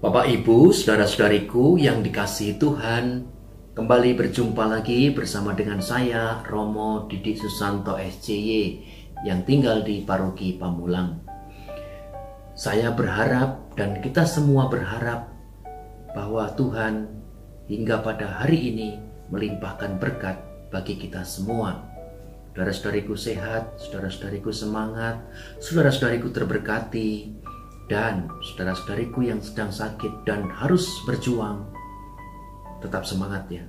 Bapak, Ibu, saudara-saudariku yang dikasihi Tuhan, kembali berjumpa lagi bersama dengan saya, Romo Didik Susanto SCY, yang tinggal di Paroki Pamulang. Saya berharap dan kita semua berharap bahwa Tuhan hingga pada hari ini melimpahkan berkat bagi kita semua. Saudara-saudariku sehat, saudara-saudariku semangat, saudara-saudariku terberkati, dan saudara-saudariku yang sedang sakit dan harus berjuang, tetap semangat ya,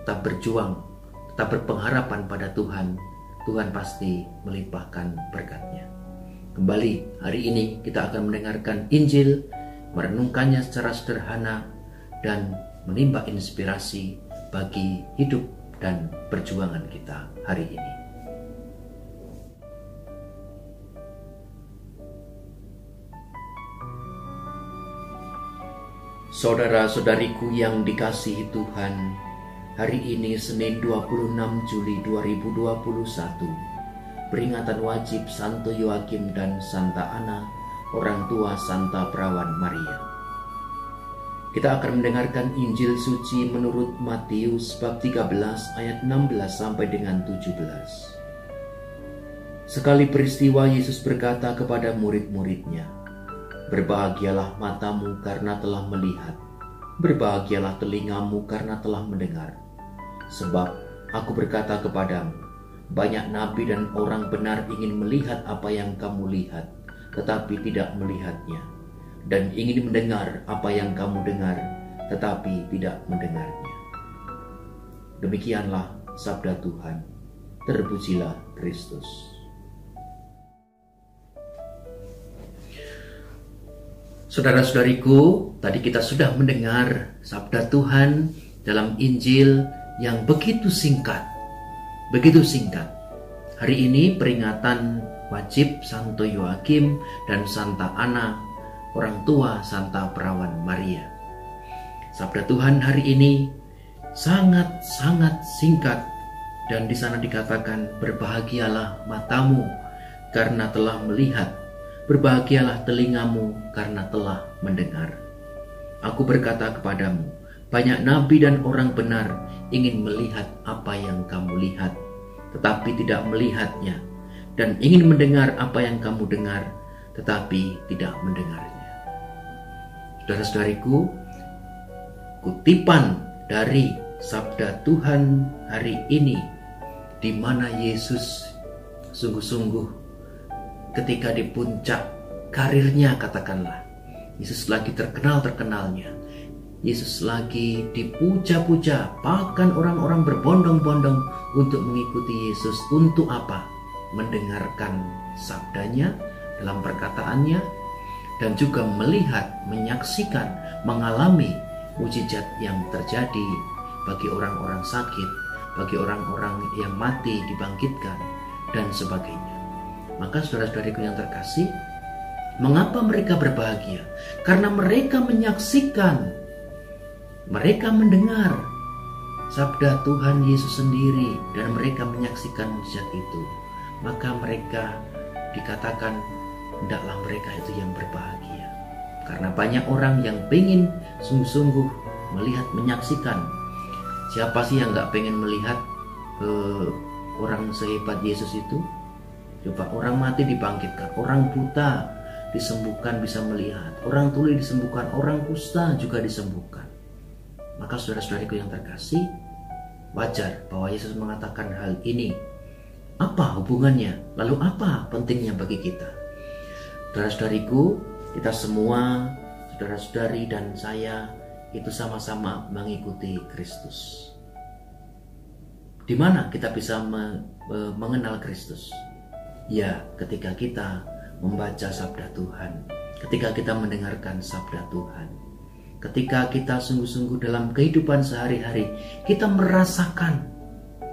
tetap berjuang, tetap berpengharapan pada Tuhan. Tuhan pasti melimpahkan berkatnya. Kembali hari ini kita akan mendengarkan Injil, merenungkannya secara sederhana dan menimba inspirasi bagi hidup dan perjuangan kita hari ini. Saudara-saudariku yang dikasihi Tuhan, hari ini Senin 26 Juli 2021, peringatan wajib Santo Yoakim dan Santa Ana, orang tua Santa Perawan Maria. Kita akan mendengarkan Injil suci menurut Matius bab 13 ayat 16 sampai dengan 17. Sekali peristiwa Yesus berkata kepada murid-muridnya, "Berbahagialah matamu karena telah melihat, berbahagialah telingamu karena telah mendengar. Sebab aku berkata kepadamu, banyak nabi dan orang benar ingin melihat apa yang kamu lihat, tetapi tidak melihatnya, dan ingin mendengar apa yang kamu dengar, tetapi tidak mendengarnya." Demikianlah sabda Tuhan. Terpujilah Kristus. Saudara-saudariku, tadi kita sudah mendengar sabda Tuhan dalam Injil yang begitu singkat. Begitu singkat. Hari ini peringatan wajib Santo Yoakim dan Santa Ana, orang tua Santa Perawan Maria. Sabda Tuhan hari ini sangat-sangat singkat, dan di sana dikatakan, "Berbahagialah matamu karena telah melihat, berbahagialah telingamu karena telah mendengar. Aku berkata kepadamu, banyak nabi dan orang benar ingin melihat apa yang kamu lihat, tetapi tidak melihatnya, dan ingin mendengar apa yang kamu dengar, tetapi tidak mendengarnya." Saudara-saudariku, kutipan dari sabda Tuhan hari ini, di mana Yesus sungguh-sungguh ketika di puncak karirnya, katakanlah, Yesus lagi terkenal-terkenalnya, Yesus lagi dipuja-puja, bahkan orang-orang berbondong-bondong untuk mengikuti Yesus. Untuk apa? Mendengarkan sabdanya dalam perkataannya, dan juga melihat, menyaksikan, mengalami mujizat yang terjadi bagi orang-orang sakit, bagi orang-orang yang mati dibangkitkan, dan sebagainya. Maka saudara-saudariku yang terkasih, mengapa mereka berbahagia? Karena mereka menyaksikan, mereka mendengar sabda Tuhan Yesus sendiri, dan mereka menyaksikan mujizat itu. Maka mereka dikatakan, hendaklah mereka itu yang berbahagia. Karena banyak orang yang pengen sungguh-sungguh melihat, menyaksikan. Siapa sih yang gak pengen melihat orang sehebat Yesus itu? Coba, orang mati dibangkitkan, orang buta disembuhkan bisa melihat, orang tuli disembuhkan, orang kusta juga disembuhkan. Maka saudara-saudariku yang terkasih, wajar bahwa Yesus mengatakan hal ini. Apa hubungannya? Lalu apa pentingnya bagi kita? Saudara-saudariku, kita semua, saudara-saudari dan saya, itu sama-sama mengikuti Kristus. Di mana kita bisa mengenal Kristus? Ya, ketika kita membaca sabda Tuhan, ketika kita mendengarkan sabda Tuhan, ketika kita sungguh-sungguh dalam kehidupan sehari-hari, kita merasakan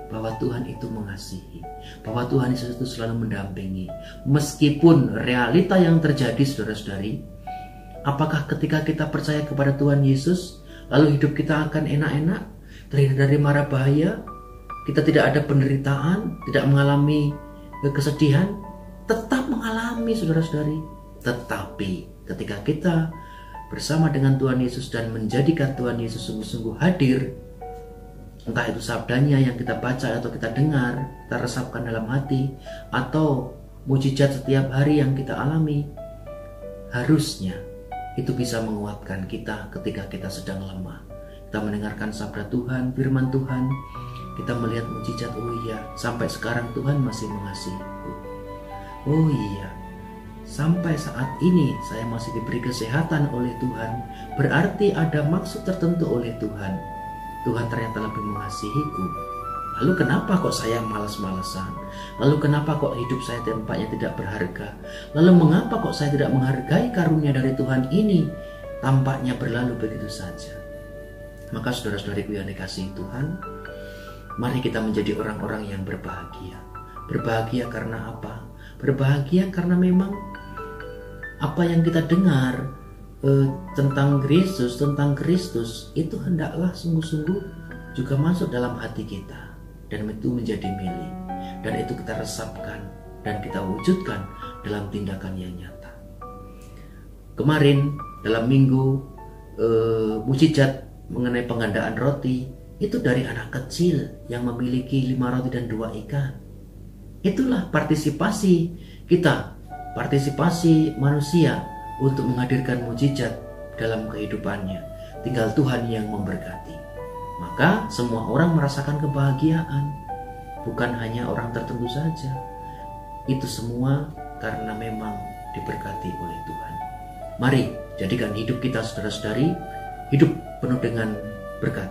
bahwa Tuhan itu mengasihi, bahwa Tuhan Yesus itu selalu mendampingi. Meskipun realita yang terjadi, saudara-saudari, apakah ketika kita percaya kepada Tuhan Yesus, lalu hidup kita akan enak-enak, terhindar dari mara bahaya, kita tidak ada penderitaan, tidak mengalami kesedihan? Tetap mengalami, saudara-saudari. Tetapi ketika kita bersama dengan Tuhan Yesus dan menjadikan Tuhan Yesus sungguh-sungguh hadir, entah itu sabdanya yang kita baca atau kita dengar, kita resapkan dalam hati, atau mujizat setiap hari yang kita alami, harusnya itu bisa menguatkan kita ketika kita sedang lemah. Kita mendengarkan sabda Tuhan, firman Tuhan, kita melihat mujizat, oh iya, sampai sekarang Tuhan masih mengasihiku. Oh iya, sampai saat ini saya masih diberi kesehatan oleh Tuhan, berarti ada maksud tertentu oleh Tuhan. Tuhan ternyata lebih mengasihiku. Lalu kenapa kok saya malas-malasan? Lalu kenapa kok hidup saya tampaknya tidak berharga? Lalu mengapa kok saya tidak menghargai karunia dari Tuhan ini? Tampaknya berlalu begitu saja. Maka saudara-saudariku yang dikasihi Tuhan, mari kita menjadi orang-orang yang berbahagia. Berbahagia karena apa? Berbahagia karena memang apa yang kita dengar tentang Yesus, tentang Kristus, itu hendaklah sungguh-sungguh juga masuk dalam hati kita, dan itu menjadi milik, dan itu kita resapkan dan kita wujudkan dalam tindakan yang nyata. Kemarin dalam minggu mujizat mengenai penggandaan roti, itu dari anak kecil yang memiliki 5 roti dan 2 ikan. Itulah partisipasi kita, partisipasi manusia untuk menghadirkan mujizat dalam kehidupannya. Tinggal Tuhan yang memberkati. Maka semua orang merasakan kebahagiaan, bukan hanya orang tertentu saja. Itu semua karena memang diberkati oleh Tuhan. Mari jadikan hidup kita, saudara-saudari, hidup penuh dengan berkat,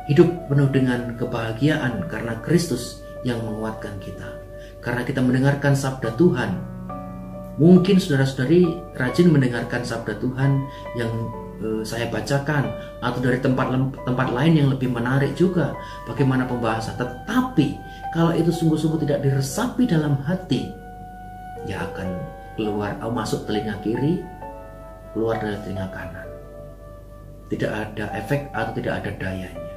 hidup penuh dengan kebahagiaan karena Kristus yang menguatkan kita. Karena kita mendengarkan sabda Tuhan. Mungkin saudara-saudari rajin mendengarkan sabda Tuhan yang saya bacakan, atau dari tempat lain yang lebih menarik juga bagaimana pembahasan. Tetapi kalau itu sungguh-sungguh tidak diresapi dalam hati, ya akan keluar masuk telinga kiri, keluar dari telinga kanan. Tidak ada efek atau tidak ada dayanya.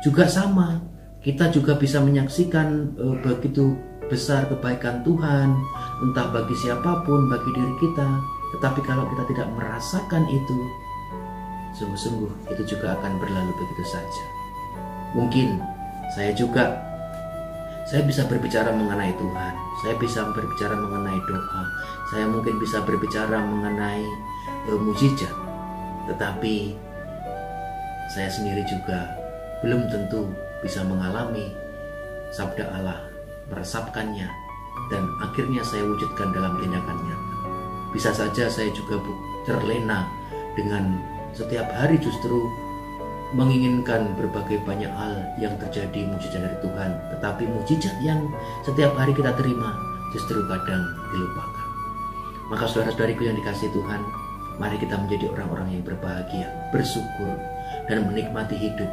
Juga sama, kita juga bisa menyaksikan begitu besar kebaikan Tuhan, entah bagi siapapun, bagi diri kita. Tetapi kalau kita tidak merasakan itu, sungguh-sungguh itu juga akan berlalu begitu saja. Mungkin saya bisa berbicara mengenai Tuhan, saya bisa berbicara mengenai doa, saya mungkin bisa berbicara mengenai mujizat, tetapi saya sendiri juga belum tentu bisa mengalami sabda Allah, meresapkannya, dan akhirnya saya wujudkan dalam tindakan nyata. Bisa saja saya juga terlena dengan setiap hari justru menginginkan berbagai banyak hal yang terjadi mujizat dari Tuhan, tetapi mujizat yang setiap hari kita terima justru kadang dilupakan. Maka saudara-saudariku yang dikasihi Tuhan, mari kita menjadi orang-orang yang berbahagia, bersyukur, dan menikmati hidup,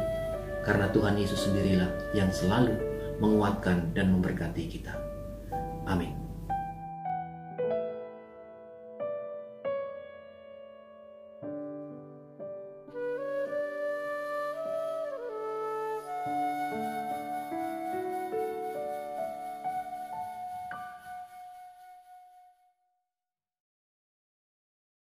karena Tuhan Yesus sendirilah yang selalu menguatkan dan memberkati kita. Amin.